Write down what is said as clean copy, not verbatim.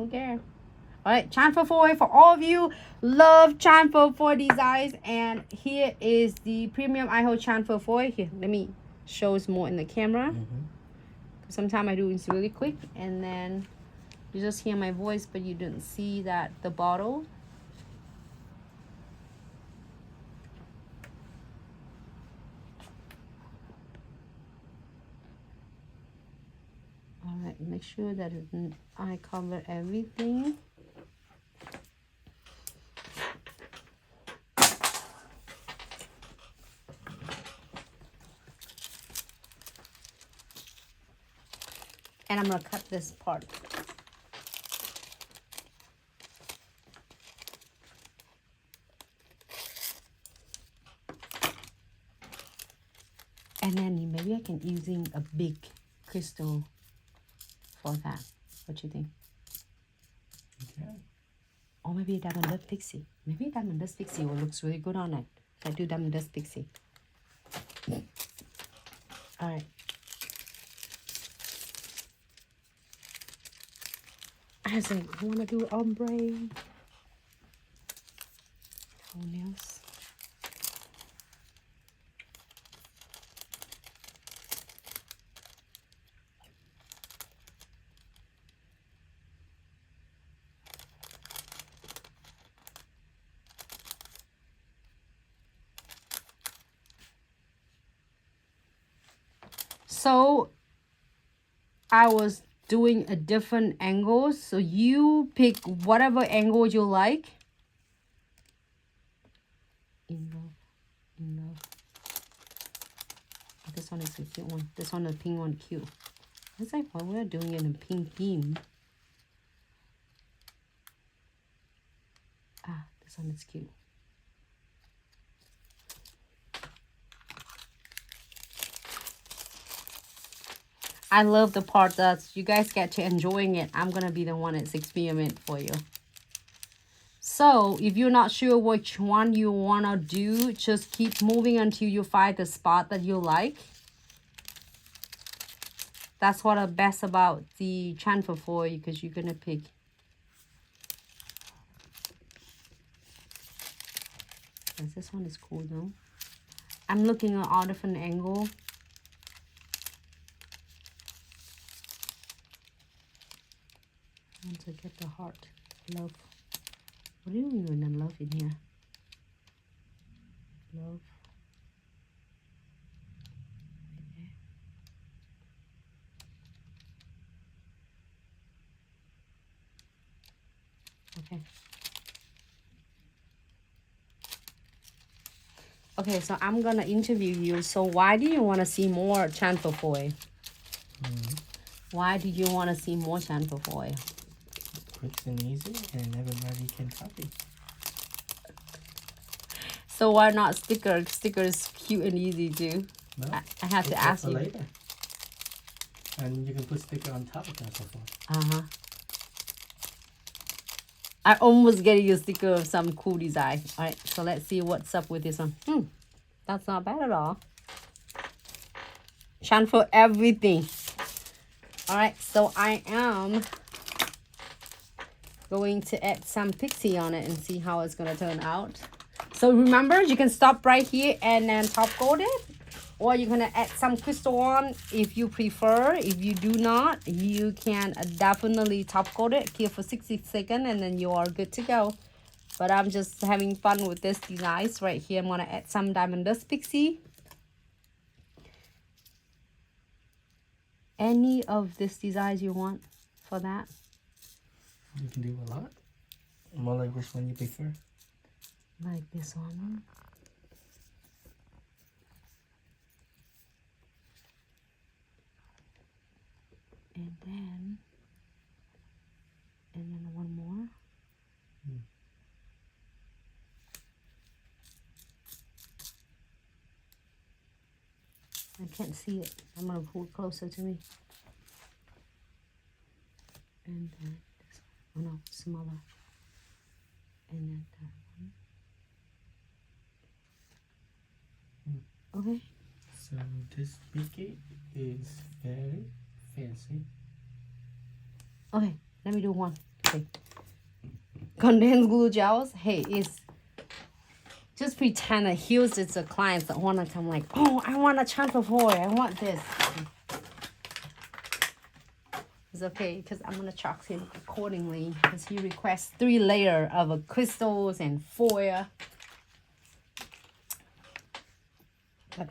Okay. All right, chamfer foil for all of you. Love chamfer foil designs. And here is the premium iHold chamfer foil. Here, let me show us more in the camera. Sometimes I do it really quick, and then you just hear my voice, but you didn't see that the bottle. All right, make sure that I cover everything. And I'm gonna cut this part. And then maybe I can using a big crystal for that. What you think? Okay. Or maybe a diamond dust pixie. Maybe a diamond dust pixie will looks really good on it. If I do diamond dust pixie. All right. I was like, I want to do ombre toenails. So I was doing a different angle, so you pick whatever angle you like. Enough. Oh, this one is a cute one. This one, the pink one, cute. It's like why we're doing it in a pink theme. Ah, this one is cute. I love the part that you guys get to enjoying it. I'm gonna be the one that's experiment for you. So if you're not sure which one you wanna do, just keep moving until you find the spot that you like. That's what the best about the chamfer foil, because you're gonna pick. This one is cool though. I'm looking at all different angles. I want to get the heart. Love. What do you mean when love in here? Love. Okay. Okay, so I'm gonna interview you. So why do you want to see more chamfer foil? Why do you want to see more chamfer foil? Quick and easy, and everybody can copy. So why not sticker? Sticker is cute and easy too. No, I have to ask you. Later. And you can put sticker on top of that so far. Uh-huh. I almost get you a sticker of some cool design. All right, so let's see what's up with this one. That's not bad at all. Chamfer everything. All right, so I am going to add some Pixie on it and see how it's going to turn out. So remember, you can stop right here and then top coat it. Or you're going to add some crystal on if you prefer. If you do not, you can definitely top coat it. Keep for 60 seconds and then you are good to go. But I'm just having fun with this design. Right here, I'm going to add some Diamond Dust Pixie. Any of this designs you want for that? You can do a lot. More like which one you prefer? Like this one. And then one more. I can't see it. I'm gonna pull it closer to me. And then this one. Oh no, smaller. And then that one. Okay. So this Pixie is very fancy. Okay, let me do one. Okay. Condensed glue gels. Hey, it's just pretend that here's it's a client that wanna come like, oh, I want a transfer foil. I want this. It's okay because I'm gonna charge him accordingly because he requests 3 layers of crystals and foil. But